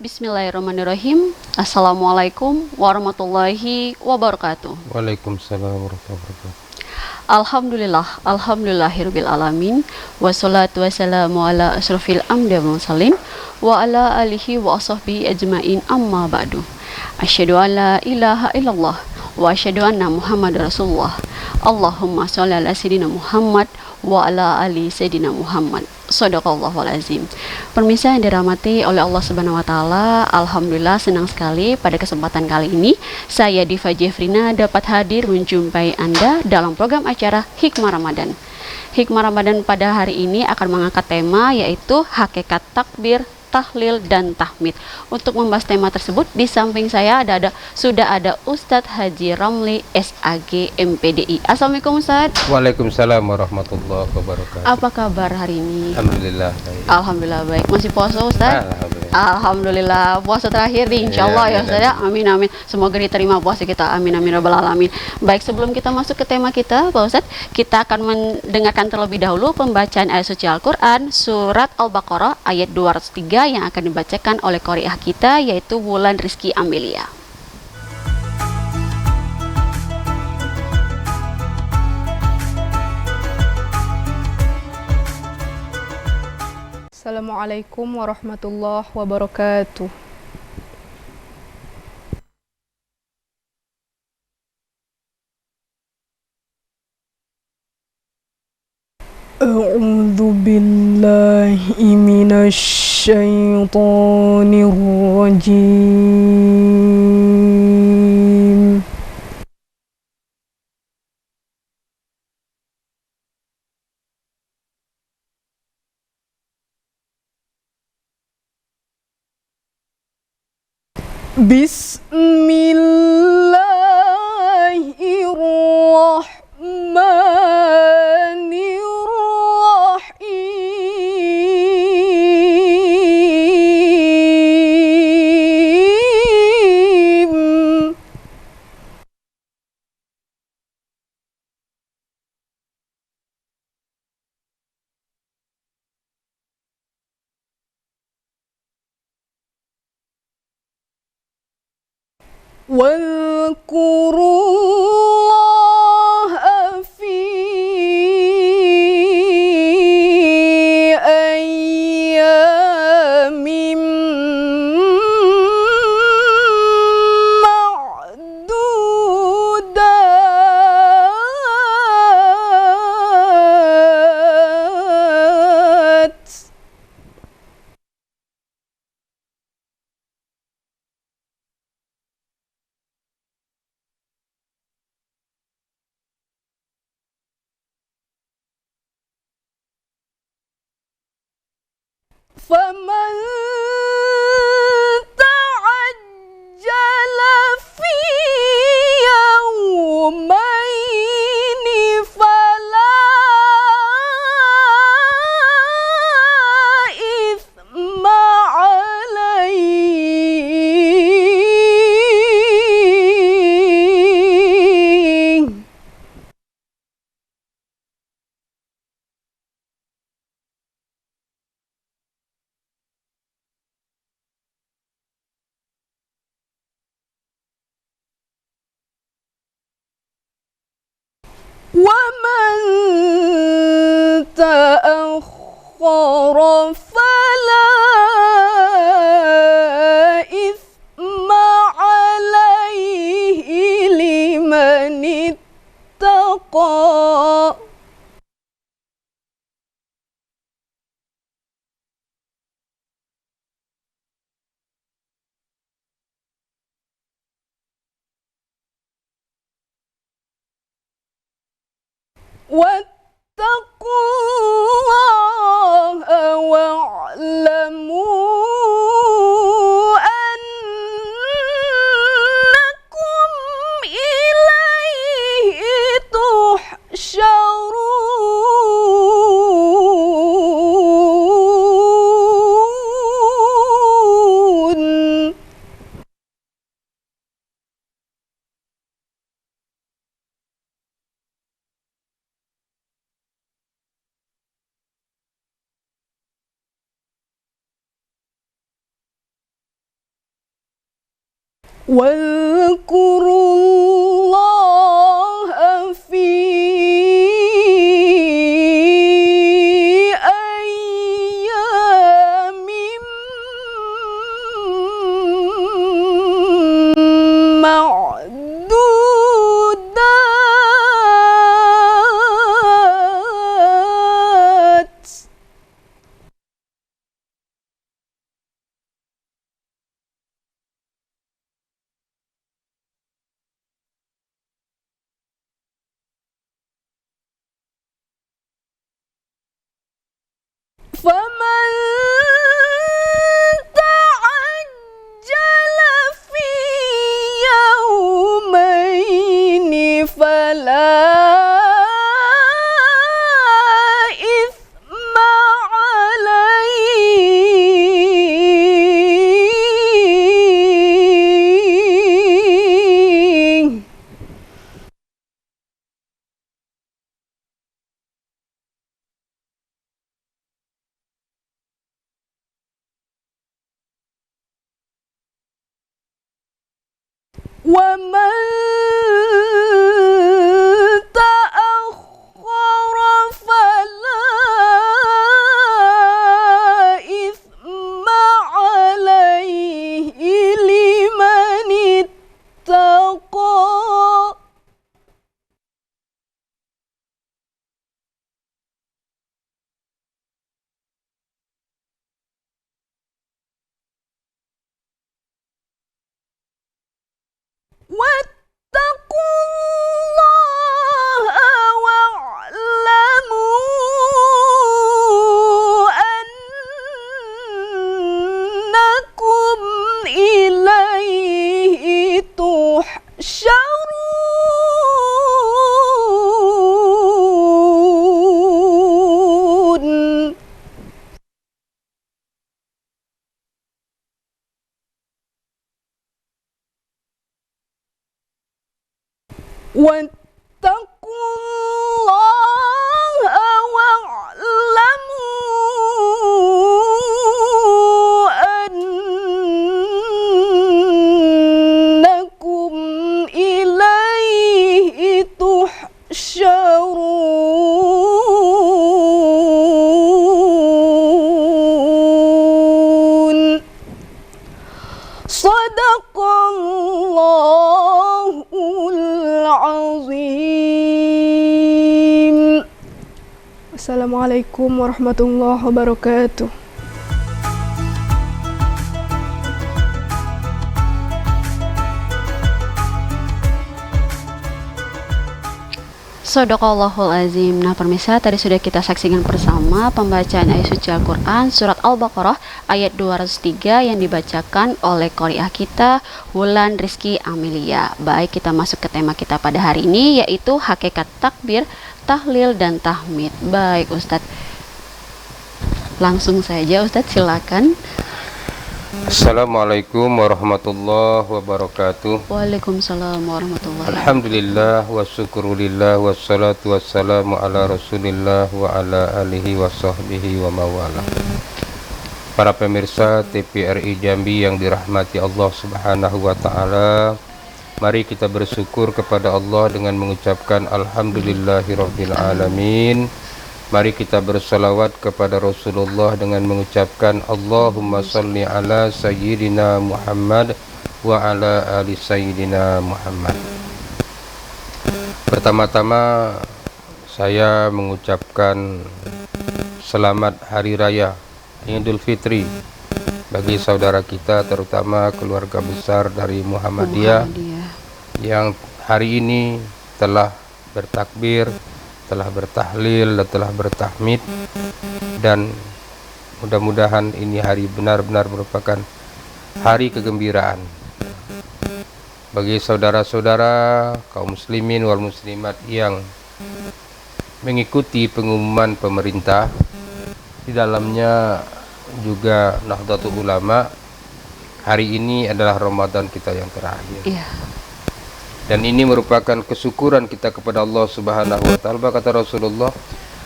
Bismillahirrahmanirrahim. Assalamualaikum warahmatullahi wabarakatuh. Waalaikumsalam warahmatullahi wabarakatuh. Alhamdulillahirabbil alamin. Wassalatu wassalamu ala asrofil anbiya'i wal mursalin wa ala alihi wa sahbihi ajmain amma ba'du. Asyhadu an la ilaha illallah wa asyhadu anna Muhammadar Rasulullah. Allahumma sholli ala sayyidina Muhammad wa ala ali sayyidina Muhammad. Shadaqallahul azim. Pemirsa yang dirahmati oleh Allah Subhanahu wa taala, alhamdulillah senang sekali pada kesempatan kali ini saya Diva Jeffrina dapat hadir menjumpai Anda dalam program acara Hikmah Ramadan. Hikmah Ramadan pada hari ini akan mengangkat tema yaitu hakikat takbir, tahlil dan tahmid. Untuk membahas tema tersebut di samping saya sudah ada Ustadz Haji Ramli SAG MPDI. Assalamualaikum Ustadz. Waalaikumsalam warahmatullahi wabarakatuh. Apa kabar hari ini? Alhamdulillah baik. Alhamdulillah baik. Masih puasa Ustadz? Alhamdulillah. Alhamdulillah puasa terakhir nih insyaallah ya Ustadz ya. Amin amin. Semoga diterima puasa kita. Amin amin rabbal alamin. Baik, sebelum kita masuk ke tema kita Pak Ustadz, kita akan mendengarkan terlebih dahulu pembacaan ayat suci Al-Qur'an surat Al-Baqarah ayat 203 yang akan dibacakan oleh qari'ah kita yaitu Wulan Rizky Amelia. Assalamualaikum warahmatullahi wabarakatuh. A'udzu billahi minasy syaithanir rajim. Bismillahirrahmanirrahim. واذكروا في أيام معدودات. فمن تعجل في يومين فلا إثم عليه. ومن تأخر فلا إثم عليه لمن اتقى. واتقوا الله واعلموا أنكم إليه تحشرون. واذكروا الله في أيام معدودات فمن تعجل في يومين فلا إثم عليه ومن تأخر فلا إثم عليه لمن اتقى واتقوا الله واعلموا أنكم إليه تحشرون واتقوا الله واعلموا أنكم إليه تحشرون صدق الله العظيم. Assalamualaikum warahmatullahi wabarakatuh. Shadaqallahul azim. Nah pemirsa, tadi sudah kita saksikan bersama pembacaan ayat suci Al-Quran surat Al-Baqarah ayat 203 yang dibacakan oleh qari'ah kita Wulan Rizky Amelia. Baik, kita masuk ke tema kita pada hari ini, yaitu hakikat takbir, tahlil, dan tahmid. Baik Ustadz, langsung saja Ustadz, silakan. Assalamualaikum warahmatullahi wabarakatuh. Waalaikumsalam warahmatullahi wabarakatuh. Alhamdulillah wa syukurulillah wassalatu wassalamu ala rasulillah wa ala alihi wa sahbihi wa mawala. Para pemirsa TVRI Jambi yang dirahmati Allah subhanahu wa ta'ala, mari kita bersyukur kepada Allah dengan mengucapkan alhamdulillahirabbil alamin. Mari kita bersalawat kepada Rasulullah dengan mengucapkan Allahumma salli ala sayyidina Muhammad wa ala ali sayyidina Muhammad. Pertama-tama saya mengucapkan selamat Hari Raya Idul Fitri bagi saudara kita, terutama keluarga besar dari Muhammadiyah yang hari ini telah bertakbir, telah bertahlil, dan telah bertahmid, dan mudah-mudahan ini hari benar-benar merupakan hari kegembiraan bagi saudara-saudara kaum muslimin wal muslimat yang mengikuti pengumuman pemerintah. Di dalamnya juga Nahdlatul Ulama, hari ini adalah Ramadan kita yang terakhir. Dan ini merupakan kesyukuran kita kepada Allah Subhanahu wa ta'ala. Kata Rasulullah,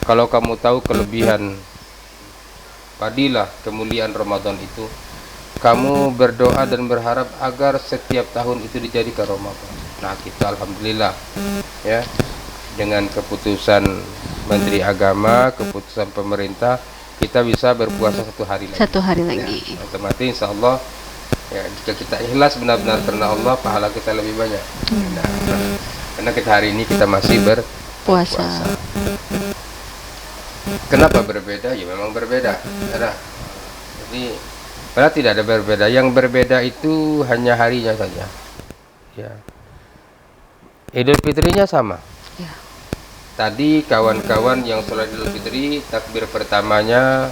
kalau kamu tahu kelebihan fadilah kemuliaan Ramadan itu, kamu berdoa dan berharap agar setiap tahun itu dijadikan Ramadan. Nah, kita alhamdulillah ya, dengan keputusan Menteri Agama, keputusan pemerintah, kita bisa berpuasa 1 hari lagi. 1 hari lagi. Ya, otomatis insya Allah ya, jika kita ikhlas benar-benar karena Allah, pahala kita lebih banyak. Nah, karena kita hari ini kita masih Puasa. Kenapa berbeda? Ya memang berbeda. Ada. Jadi padahal tidak ada berbeda. Yang berbeda itu hanya harinya saja. Ya. Idul Fitrinya sama. Ya. Tadi kawan-kawan yang sholat Idul Fitri, takbir pertamanya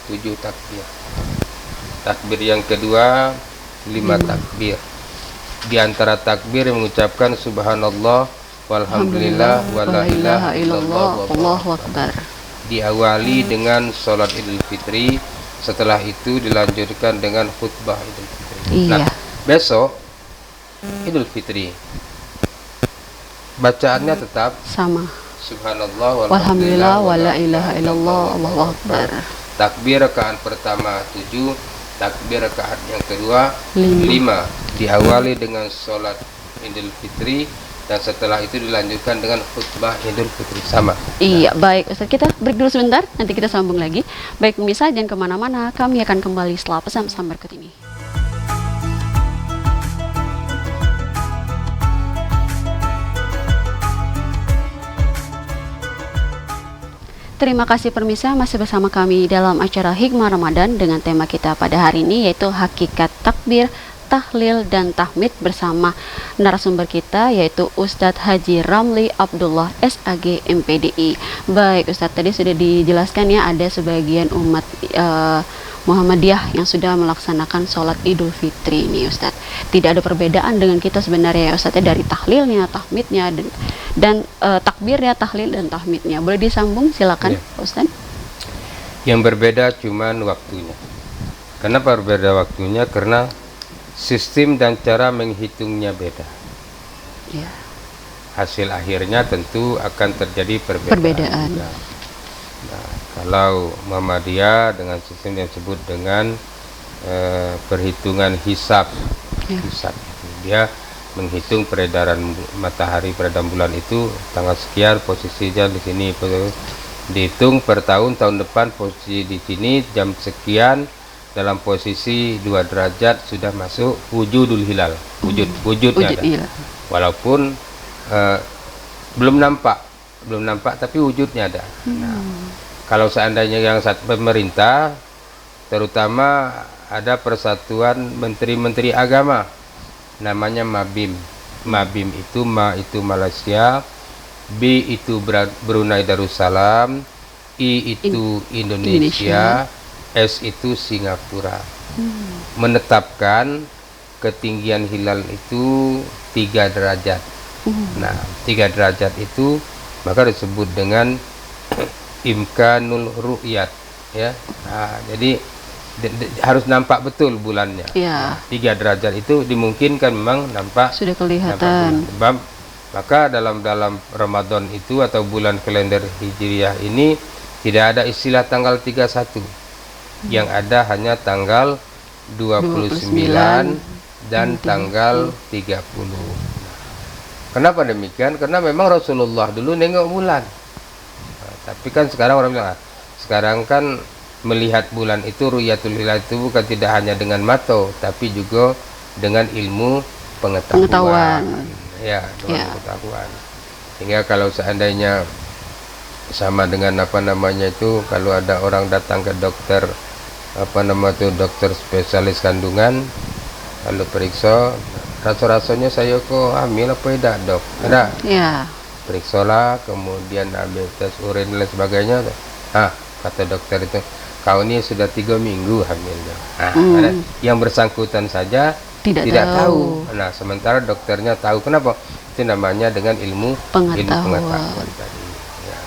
7 takbir. Takbir yang kedua 5 takbir. Di antara takbir mengucapkan subhanallah walhamdulillah wala ilaha illallah wallahu akbar. Diawali dengan sholat Idul Fitri, setelah itu dilanjutkan dengan khutbah Idul Fitri. Iya. Nah, besok Idul Fitri bacaannya tetap Sama. subhanallah Walhamdulillah wala ilaha illallah wallahu akbar. Takbir rakaat pertama 7, takbir rakaat yang kedua 5. 5. Diawali dengan sholat Idul Fitri dan setelah itu dilanjutkan dengan khutbah Idul Fitri sama. Iya, baik Ustaz, kita break dulu sebentar, nanti kita sambung lagi. Baik pemirsa, jangan kemana-mana, kami akan kembali setelah pesan-pesan berikut ini. Terima kasih pemirsa, masih bersama kami dalam acara Hikmah Ramadan dengan tema kita pada hari ini yaitu hakikat takbir, tahlil dan tahmid bersama narasumber kita yaitu Ustadz Haji Ramli Abdullah SAG MPDI. Baik Ustadz, tadi sudah dijelaskan ya, ada sebagian umat Muhammadiyah yang sudah melaksanakan sholat Idul Fitri ini Ustadz. Tidak ada perbedaan dengan kita sebenarnya ya Ustadz, dari tahlilnya, tahmidnya dan takbirnya, tahlil dan tahmidnya. Boleh disambung silakan Ya. Ustadz. Yang berbeda cuman waktunya. Kenapa berbeda waktunya? Karena sistem dan cara menghitungnya beda. Ya. Hasil akhirnya tentu akan terjadi perbedaan. juga. Nah, kalau Muhammadiyah dengan sistem yang disebut dengan perhitungan hisab, hisab itu dia menghitung peredaran matahari, peredaran bulan itu tanggal sekian posisinya di sini, dihitung per tahun depan posisi di sini jam sekian dalam posisi 2 derajat sudah masuk wujudul hilal, wujudnya ada. Iya. Walaupun belum nampak tapi wujudnya ada. Nah, kalau seandainya yang pemerintah, terutama ada persatuan menteri-menteri agama namanya Mabim. Mabim itu itu Malaysia, B itu Brunei Darussalam, I itu Indonesia, S itu Singapura. Menetapkan ketinggian hilal itu 3 derajat. Nah, 3 derajat itu maka disebut dengan imkanul ru'yat ya. Nah, jadi harus nampak betul bulannya. Ya. 3 derajat itu dimungkinkan memang nampak, Sudah kelihatan. nampak bulan. Maka dalam Ramadan itu atau bulan kalender Hijriah ini tidak ada istilah tanggal 31. Yang ada hanya tanggal 29 dan tanggal 30. Kenapa demikian? Karena memang Rasulullah dulu nengok bulan. Nah, tapi kan sekarang orang bilang, sekarang kan melihat bulan itu, ru'yatul hilal itu bukan tidak hanya dengan mata, tapi juga dengan ilmu pengetahuan. Ya, dengan pengetahuan. Sehingga kalau seandainya sama dengan kalau ada orang datang ke dokter dokter spesialis kandungan, lalu periksa, rasa-rasanya saya kok hamil apa tidak dok? Ada. Ya. Periksalah, kemudian ambil tes urin dan sebagainya. Kata dokter itu, kau ini sudah 3 minggu hamilnya. Yang bersangkutan saja tidak tahu. Nah, sementara dokternya tahu. Kenapa? Itu namanya dengan ilmu pengetahuan tadi. Ya.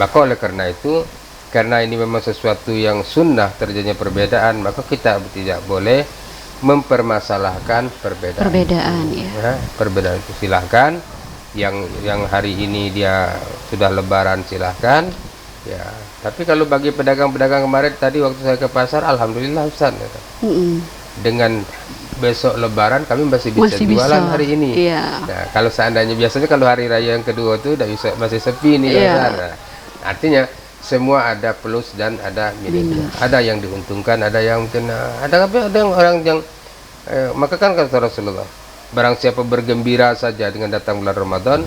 Maka oleh karena itu, karena ini memang sesuatu yang sunnah terjadinya perbedaan, maka kita tidak boleh mempermasalahkan perbedaan itu. Perbedaan itu silahkan. Yang hari ini dia sudah lebaran silahkan. Ya, tapi kalau bagi pedagang-pedagang kemarin tadi waktu saya ke pasar, alhamdulillah Ustaz. dengan besok Lebaran kami masih bisa Masih jualan bisa. hari ini. Iya. Nah, kalau seandainya biasanya kalau hari raya yang kedua tuh udah bisa masih sepi nih Iya. pasar. Nah, artinya semua ada plus dan ada minus. Ada yang diuntungkan, ada yang mungkin ada yang orang yang maka kan kata Rasulullah, barang siapa bergembira saja dengan datang bulan Ramadan,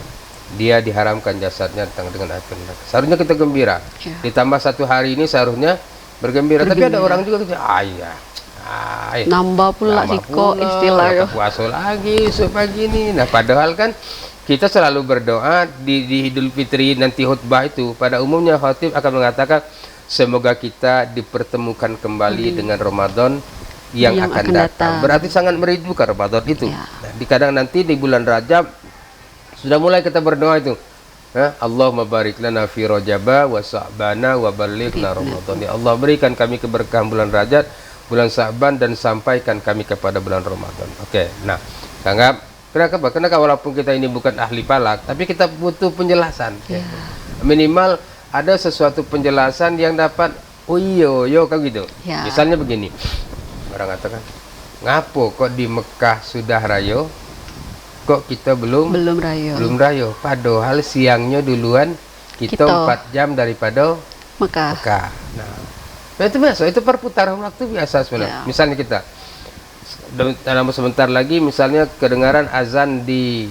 dia diharamkan jasadnya datang dengan api neraka. Seharusnya kita gembira. Ya. Ditambah satu hari ini seharusnya bergembira. Tapi ada orang juga gitu, Nambah pula siko istilahnya. puasa lagi esok pagi ini. Nah, padahal kan kita selalu berdoa di Idul Fitri nanti khutbah itu pada umumnya khatib akan mengatakan semoga kita dipertemukan kembali dengan Ramadan yang akan datang. Berarti sangat merindukan Ramadan itu. Ya. Nah, kadang nanti di bulan Rajab sudah mulai kita berdoa itu. Allahumma barik lana fi Rajaba wa Sa'bana wa ballighna Ramadan. Ya Allah, berikan kami keberkahan bulan Rajab, bulan Sa'ban, dan sampaikan kami kepada bulan Ramadan. Oke. Nah, anggap kenapa walaupun kita ini bukan ahli falak, tapi kita butuh penjelasan. Ya. Minimal ada sesuatu penjelasan yang dapat yo kan gitu. Ya. Misalnya begini. Orang katakan, ngapo kok di Mekah sudah rayo, kok kita belum rayo. Padahal siangnya duluan kita 4 jam daripada Mekah. Nah, itu biasa, itu perputaran waktu biasa sebenarnya. Misalnya kita dalam sebentar lagi misalnya kedengaran azan di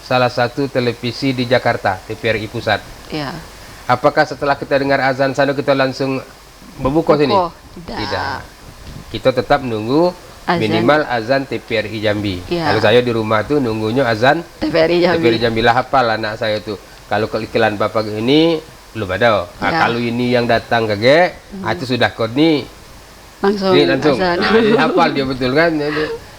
salah satu televisi di Jakarta, TVRI Pusat. Ya. Apakah setelah kita dengar azan sana kita langsung berbuka sini? Tidak. Kita tetap nunggu minimal azan TVRI Jambi. Ya. Kalau saya di rumah tuh nunggunya azan TVRI Jambi lah, hafal anak saya tuh. Kalau iklan bapak ini belum ada. Kalau ini yang datang kage, itu sudah kod nih. Langsung. Azan. Hafal dia betul kan?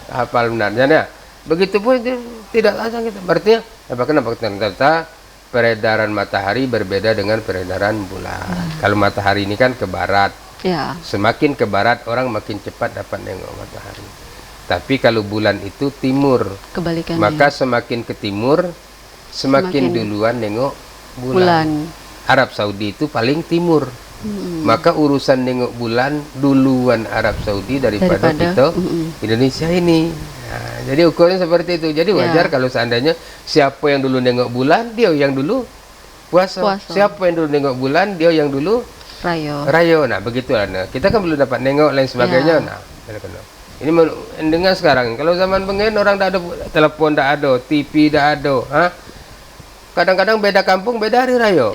Hafal benarnya. Nah, begitupun tidak azan kita. Berarti kenapa ternyata peredaran matahari berbeda dengan peredaran bulan. Kalau matahari ini kan ke barat. Ya. Semakin ke barat orang makin cepat dapat nengok matahari. Tapi kalau bulan itu timur, Kebalikannya. maka semakin ke timur semakin duluan nengok bulan. Arab Saudi itu paling timur. Maka urusan nengok bulan duluan Arab Saudi daripada kita Indonesia ini. Nah, jadi ukurnya seperti itu. Jadi wajar kalau seandainya siapa yang dulu nengok bulan, dia yang dulu puasa. Siapa yang dulu nengok bulan, dia yang dulu rayo. Nah, begitulah. Nah, kita kan belum dapat nengok lain sebagainya. Nah, ini dengan sekarang. Kalau zaman pengen orang tak ada telepon, tak ada TV, tak ada. Kadang-kadang beda kampung, beda hari rayo.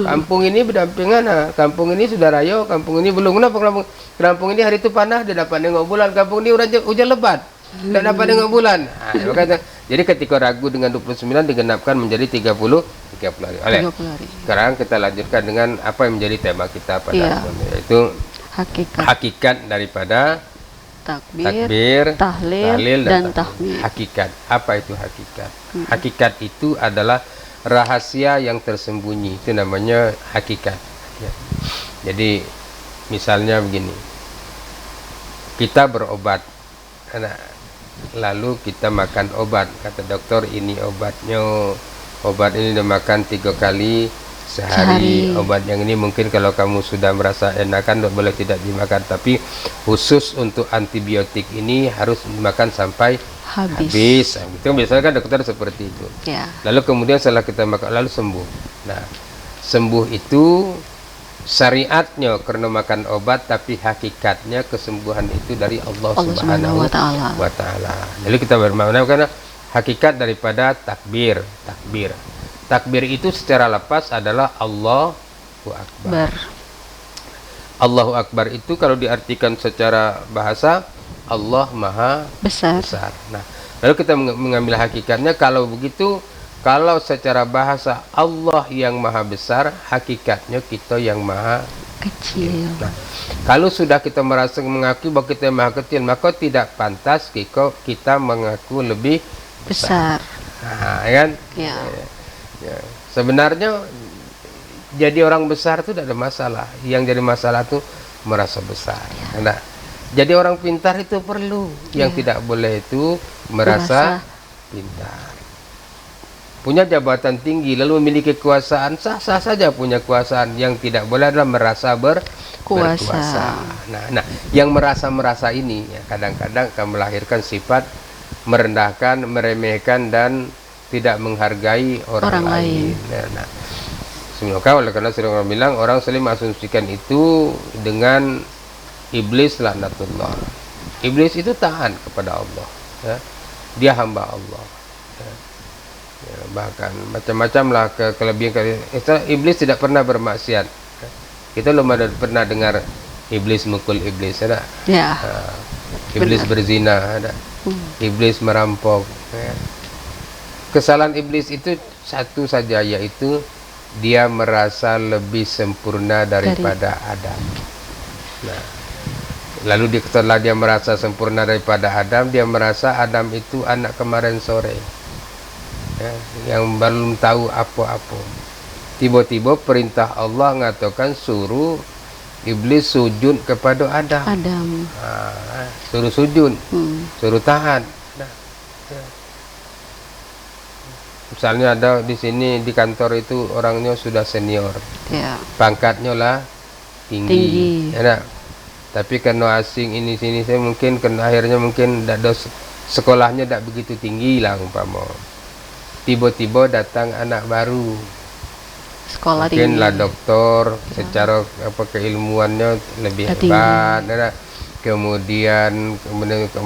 Kampung ini berdampingan. Kampung ini sudah rayo, kampung ini belum. Kenapa kampung ini hari itu panas, dia dapat nengok bulan. Kampung ini hujan lebat, tidak dapat nengok bulan. Nah, jadi ketika ragu dengan 29 digenapkan menjadi 30 hari. Sekarang kita lanjutkan dengan apa yang menjadi tema kita pada yaitu hakikat daripada takbir, tahlil dan tahmid. Hakikat. Apa itu hakikat? Hakikat itu adalah rahasia yang tersembunyi. Itu namanya hakikat. Ya. Jadi misalnya begini. Kita berobat. Lalu kita makan obat. Kata dokter ini obatnya. Obat ini dimakan 3 kali sehari. Obat yang ini mungkin kalau kamu sudah merasa enakan boleh tidak dimakan, tapi khusus untuk antibiotik ini harus dimakan sampai habis. Itu biasanya kan dokter seperti itu. Lalu kemudian setelah kita makan lalu sembuh. Nah, sembuh itu syariatnya karena makan obat, tapi hakikatnya kesembuhan itu dari Allah Subhanahu wa taala. Jadi kita bermakna karena hakikat daripada takbir. Takbir itu secara lepas adalah Allahu Akbar. Allahu Akbar itu kalau diartikan secara bahasa Allah Maha Besar. Nah, lalu kita mengambil hakikatnya kalau begitu, kalau secara bahasa Allah yang Maha Besar, hakikatnya kita yang Maha Kecil. Nah, kalau sudah kita merasa mengaku bahwa kita Maha Kecil, maka tidak pantas kita mengaku lebih besar. Nah, kan? Ya. Sebenarnya jadi orang besar itu tidak ada masalah. Yang jadi masalah itu merasa besar. Nah, jadi orang pintar itu perlu. Yang tidak boleh itu merasa pintar. punya jabatan tinggi lalu memiliki kekuasaan, sah-sah saja punya kekuasaan. Yang tidak boleh adalah merasa berkuasa. Nah, yang merasa ini ya, kadang-kadang akan melahirkan sifat merendahkan, meremehkan dan tidak menghargai orang lain. Nah, semoga oleh karena sering orang bilang orang sering mengasumsikan itu dengan iblis laknatullah. Iblis itu taat kepada Allah, ya. Dia hamba Allah. Ya. Ya, bahkan macam-macam lah kelebihan. Iblis tidak pernah bermaksiat. Ya. Kita belum ada pernah dengar iblis mukul iblis, ada? Ya. Iblis berzina, ada? Iblis merampok. Ya. Kesalahan iblis itu satu saja, yaitu dia merasa lebih sempurna daripada Adam. Nah, lalu setelah dia merasa sempurna daripada Adam, dia merasa Adam itu anak kemarin sore, ya, yang belum tahu apa-apa. Tiba-tiba perintah Allah mengatakan suruh iblis sujud kepada Adam. Suruh sujud, suruh taat. Nah, ya. Misalnya ada di sini di kantor itu orangnya sudah senior, ya. Pangkatnya lah tinggi. Ya, tapi karena asing ini sini saya mungkin kena akhirnya mungkin sekolahnya tidak begitu tinggi lah umpama. Tiba-tiba datang anak baru, sekolah mungkin tinggi lah doktor, ya. Secara keilmuannya lebih hebat. Ya. Kemudian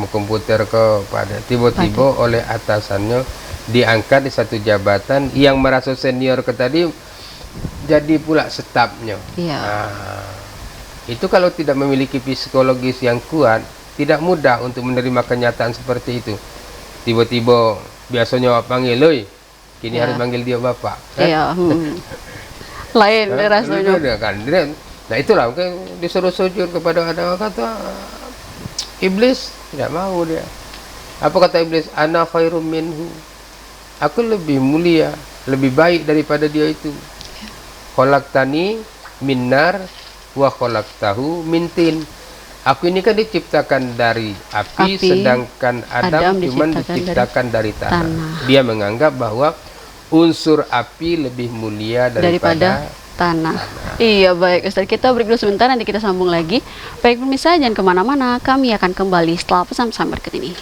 komputer pada tiba-tiba oleh atasannya diangkat di satu jabatan, yang merasa senior ke tadi jadi pula stafnya. Ya. Nah, itu kalau tidak memiliki psikologis yang kuat, tidak mudah untuk menerima kenyataan seperti itu. Tiba-tiba biasanya panggil, "Loi," kini harus manggil dia bapak. Iya. Lain rasanya. Nah itulah mungkin disuruh sujud kepada Adam, kata iblis tidak mau dia. Apa kata iblis? Ana khairum minhu. Aku lebih mulia, lebih baik daripada dia itu. Khalaqtani min nar wa khalaqtahu min tin. Aku ini kan diciptakan dari api. Sedangkan Adam cuma diciptakan dari tanah. Dia menganggap bahwa unsur api lebih mulia daripada tanah. Iya, baik Ustaz, kita break dulu sebentar, nanti kita sambung lagi. Baik pemirsa, jangan kemana-mana, kami akan kembali setelah pesan-pesan berikut ini.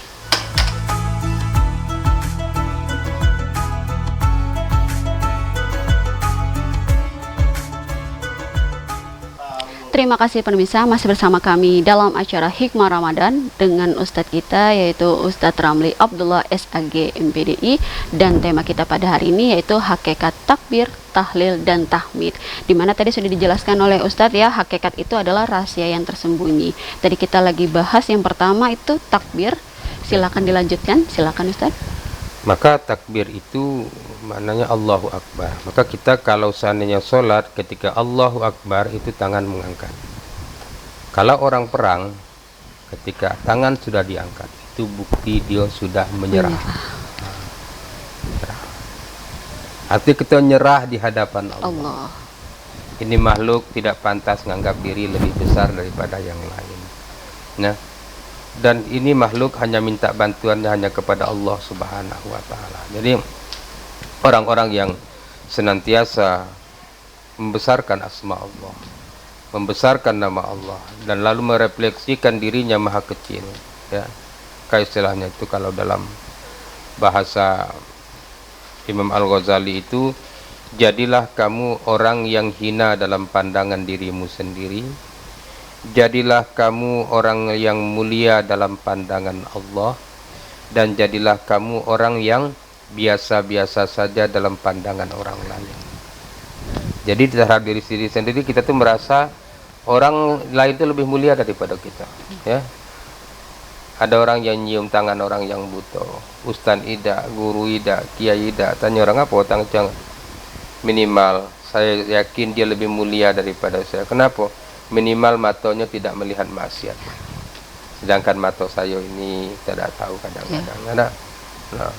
Terima kasih pemirsa, masih bersama kami dalam acara Hikmah Ramadan dengan Ustadz kita, yaitu Ustadz Ramli Abdullah SAG MPDI, dan tema kita pada hari ini yaitu hakikat takbir, tahlil, dan tahmid. Dimana tadi sudah dijelaskan oleh Ustadz ya, hakikat itu adalah rahasia yang tersembunyi. Tadi kita lagi bahas yang pertama itu takbir. Silakan dilanjutkan, silakan Ustadz. Maka takbir itu maknanya Allahu Akbar. Maka kita kalau seandainya sholat, ketika Allahu Akbar itu tangan mengangkat. Kalau orang perang, ketika tangan sudah diangkat, itu bukti dia sudah menyerah. Artinya kita nyerah di hadapan Allah. Ini makhluk tidak pantas menganggap diri lebih besar daripada yang lain. Nah, dan ini makhluk hanya minta bantuannya hanya kepada Allah Subhanahu wa Ta'ala. Jadi orang-orang yang senantiasa membesarkan asma Allah, membesarkan nama Allah, dan lalu merefleksikan dirinya maha kecil, ya, kayak istilahnya itu kalau dalam bahasa Imam Al-Ghazali itu, jadilah kamu orang yang hina dalam pandangan dirimu sendiri, jadilah kamu orang yang mulia dalam pandangan Allah, dan jadilah kamu orang yang biasa-biasa saja dalam pandangan orang lain. Jadi terhadap diri sendiri kita tuh merasa orang lain itu lebih mulia daripada kita, ya. Ada orang yang nyium tangan orang yang buta, ustaz ida, guru ida, kiai ida, tanya orang apa utang jangan. Minimal saya yakin dia lebih mulia daripada saya. Kenapa? Minimal matanya tidak melihat maksiat. Sedangkan mata saya ini tidak tahu kadang-kadang. Ada. Nah.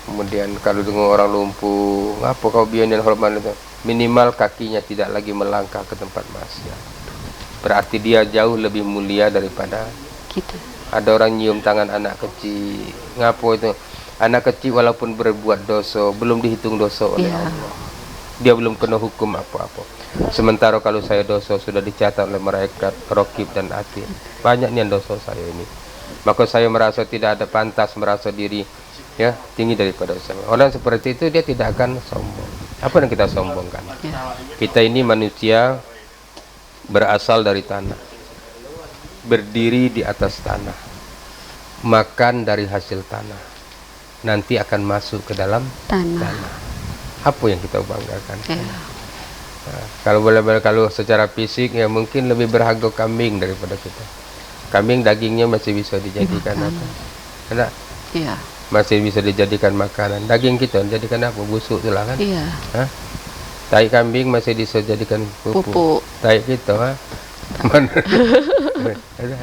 Kemudian kalau dengar orang lumpuh, ngapa kau biarin hormat itu? Minimal kakinya tidak lagi melangkah ke tempat maksiat. Berarti dia jauh lebih mulia daripada kita. Ada orang nyium tangan anak kecil, ngapa itu? Anak kecil walaupun berbuat dosa belum dihitung dosa oleh Allah. Dia belum kena hukum apa-apa. Sementara kalau saya dosa sudah dicatat oleh malaikat Raqib dan Atid. Banyak nih dosa saya ini. Maka saya merasa tidak ada pantas merasa diri ya tinggi daripada saya. Orang seperti itu dia tidak akan sombong. Apa yang kita sombongkan? Kita ini manusia berasal dari tanah, berdiri di atas tanah, makan dari hasil tanah, nanti akan masuk ke dalam tanah. Apa yang kita banggakan? Nah, kalau secara fisik ya mungkin lebih berharga kambing daripada kita. Kambing dagingnya masih bisa dijadikan apa? Karena masih bisa dijadikan makanan. Daging kita dijadikan apa? Busuk itulah kan? Tai kambing masih bisa dijadikan pupuk. Tai kita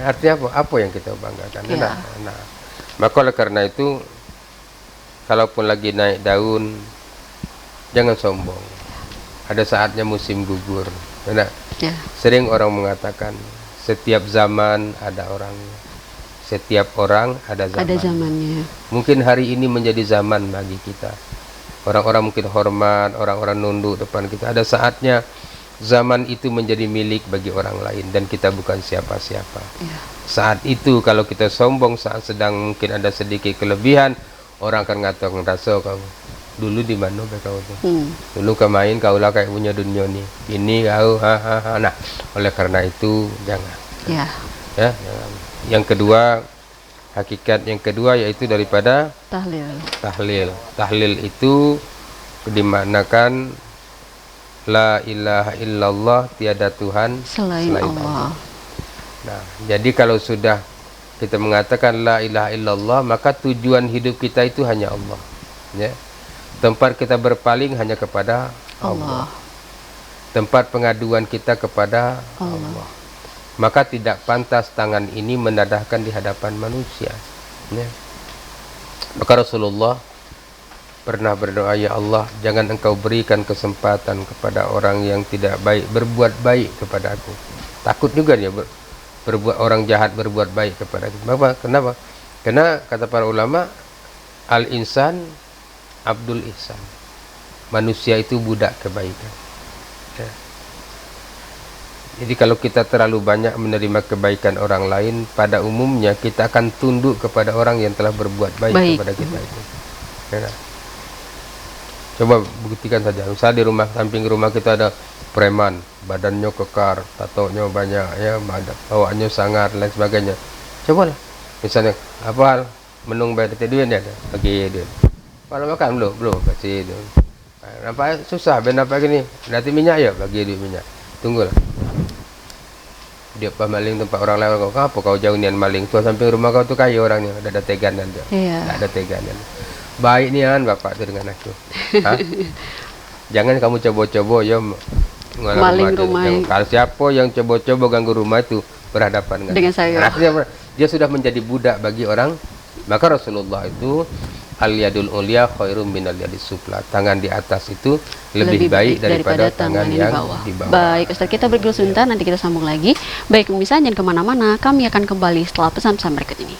artinya apa? Apa yang kita banggakan? Nah, maka oleh karena itu kalaupun lagi naik daun jangan sombong. Ada saatnya musim gugur. Sering orang mengatakan setiap zaman ada orangnya. Setiap orang ada zamannya. Mungkin hari ini menjadi zaman bagi kita. Orang-orang mungkin hormat, orang-orang nunduk depan kita. Ada saatnya zaman itu menjadi milik bagi orang lain dan kita bukan siapa-siapa. Saat itu kalau kita sombong saat sedang mungkin ada sedikit kelebihan, orang akan ngatakan rasa kamu dulu di mana kau tuh? Dulu kau main kau lah kayak punya dunia nih. Ini kau Nah, oleh karena itu jangan. Jangan. Yang kedua, hakikat yang kedua yaitu daripada tahlil itu dimanakan la ilaha illallah, tiada Tuhan selain Allah. Nah, jadi kalau sudah kita mengatakan la ilaha illallah, maka tujuan hidup kita itu hanya Allah. Ya. Tempat kita berpaling hanya kepada Allah. Tempat pengaduan kita kepada Allah. Maka tidak pantas tangan ini menadahkan di hadapan manusia. Ya. Maka Rasulullah pernah berdoa, ya Allah, jangan engkau berikan kesempatan kepada orang yang tidak baik berbuat baik kepada aku. Takut juga dia berbuat orang jahat berbuat baik kepada aku. Kenapa? Karena kata para ulama, al-insan Abdul Ihsan. Manusia itu budak kebaikan. Ya. Jadi kalau kita terlalu banyak menerima kebaikan orang lain, pada umumnya kita akan tunduk kepada orang yang telah berbuat baik kepada kita itu. Ya. Coba buktikan saja. Misal di rumah samping rumah kita ada preman, badannya kekar, tatonya banyak, ya, bawaannya sangar, lain sebagainya. Cobalah. Misalnya apa menung bayar duit ada, bagi duit. Kalau makan belum kasih itu. Nampak susah, nampak gini. Nanti minyak ya, bagi duit minyak. Tunggulah. Dia pemaling tempat orang lain, kau apa kau jauh nian maling? Tua samping rumah kau tu kaya orangnya, ada teganan dia. Ada teganan. Baik nian bapak tu dengan aku. Jangan kamu coba-coba ya maling rumah. Kalau siapa yang coba-coba ganggu rumah itu berhadapan dengan saya. Dia sudah menjadi budak bagi orang. Maka Rasulullah itu al-yadul ulya khairum minal yadis sufla. Tangan di atas itu lebih baik daripada tangan yang di bawah. Baik Ustaz, kita break dulu sebentar, nanti kita sambung lagi. Baik pemirsa, jangan kemana-mana, kami akan kembali setelah pesan-pesan berikut ini.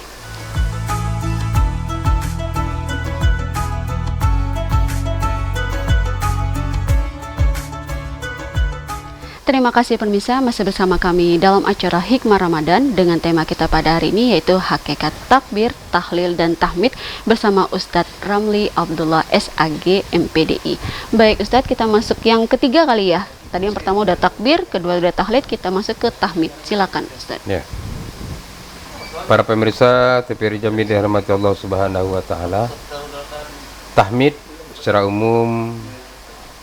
Terima kasih pemirsa, masih bersama kami dalam acara Hikmah Ramadan dengan tema kita pada hari ini yaitu hakikat takbir, tahlil, dan tahmid bersama Ustadz Ramli Abdullah SAG MPDI. Baik Ustadz, kita masuk yang ketiga kali ya. Tadi yang pertama udah takbir, kedua udah tahlil, kita masuk ke tahmid. Silakan Ustadz. Ya. Para pemirsa TVRI Jambi dirahmati Allah Subhanahu wa taala. Tahmid secara umum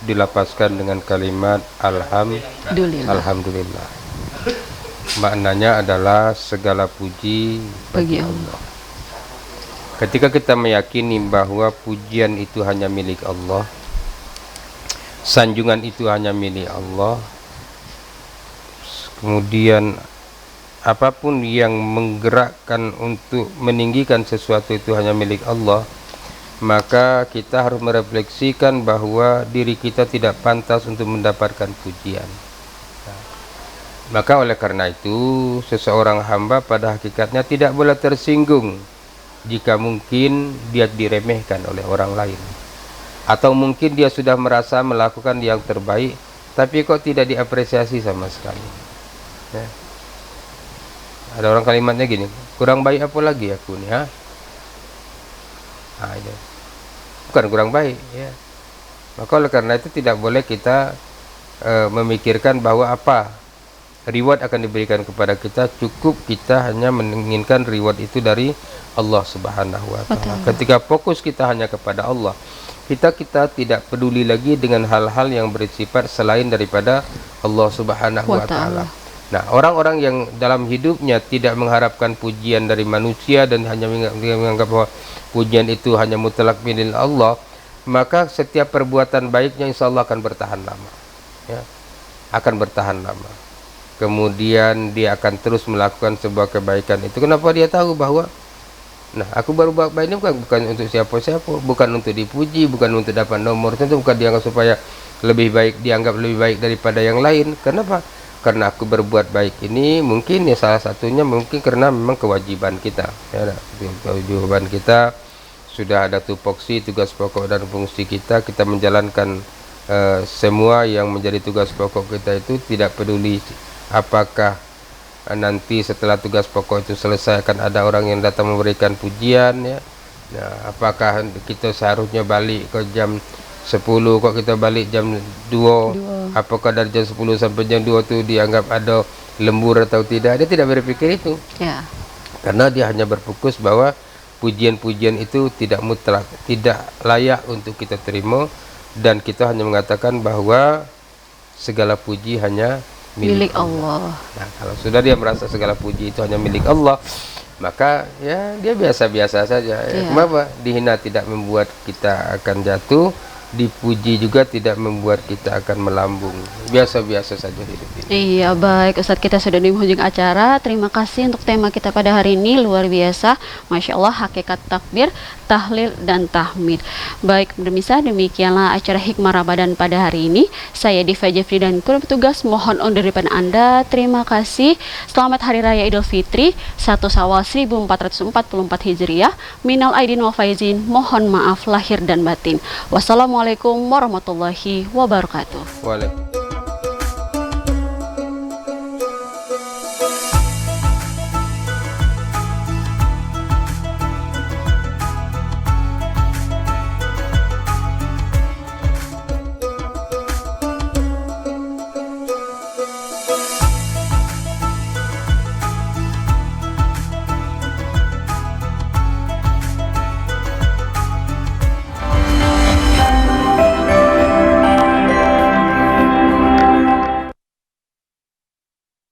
dilapaskan dengan kalimat Alhamdulillah. Maknanya adalah segala puji bagi Allah. Ketika kita meyakini bahwa pujian itu hanya milik Allah, sanjungan itu hanya milik Allah, kemudian apapun yang menggerakkan untuk meninggikan sesuatu itu hanya milik Allah, maka kita harus merefleksikan bahwa diri kita tidak pantas untuk mendapatkan pujian. Maka oleh karena itu seseorang hamba pada hakikatnya tidak boleh tersinggung jika mungkin dia diremehkan oleh orang lain, atau mungkin dia sudah merasa melakukan yang terbaik tapi kok tidak diapresiasi sama sekali, ya. Ada orang kalimatnya gini, kurang baik apa lagi aku nih, ha? Nah, itu. Bukan kurang baik, ya. Maka oleh karena itu tidak boleh kita memikirkan bahwa apa reward akan diberikan kepada kita, cukup kita hanya menginginkan reward itu dari Allah Subhanahu wa taala. Ketika fokus kita hanya kepada Allah, kita tidak peduli lagi dengan hal-hal yang bersifat selain daripada Allah Subhanahu wa taala. Nah, orang-orang yang dalam hidupnya tidak mengharapkan pujian dari manusia dan hanya menganggap bahwa pujian itu hanya mutlak milik Allah, maka setiap perbuatan baiknya insya Allah akan bertahan lama, ya, akan bertahan lama. Kemudian dia akan terus melakukan sebuah kebaikan itu. Kenapa dia tahu bahwa aku baru buat baik ini bukan untuk siapa-siapa, bukan untuk dipuji, bukan untuk dapat nomor, tentu bukan dianggap supaya lebih baik, dianggap lebih baik daripada yang lain. Kenapa? Karena aku berbuat baik ini mungkin ya salah satunya mungkin karena memang kewajiban kita, ya, kewajiban kita sudah ada tupoksi, tugas pokok dan fungsi kita menjalankan semua yang menjadi tugas pokok kita itu, tidak peduli apakah nanti setelah tugas pokok itu selesai akan ada orang yang datang memberikan pujian, ya. Nah, apakah kita seharusnya balik ke jam 10 kok kita balik jam 2? Apakah dari jam 10 sampai jam 2 itu dianggap ada lembur atau tidak? Dia tidak berpikir itu, ya. Karena dia hanya berfokus bahwa pujian-pujian itu tidak mutlak, tidak layak untuk kita terima, dan kita hanya mengatakan bahwa segala puji hanya milik Allah. Nah, kalau sudah dia merasa segala puji itu hanya milik Allah, maka ya dia biasa-biasa saja. Ya. Kenapa? Dihina tidak membuat kita akan jatuh, dipuji juga tidak membuat kita akan melambung. Biasa-biasa saja hidup ini. Iya, baik Ustadz, kita sudah di penghujung acara. Terima kasih untuk tema kita pada hari ini, luar biasa. Masya Allah, hakikat takbir, tahlil, dan tahmid. Baik pemirsa, demikianlah acara Hikmah Ramadan pada hari ini. Saya Diva Jeffrey dan kru petugas mohon undur daripada Anda. Terima kasih. Selamat Hari Raya Idul Fitri 1 Syawal 1444 Hijriah. Minal aidin wal faizin. Mohon maaf lahir dan batin. Wassalamualaikum warahmatullahi wabarakatuh. Waalaikumsalam.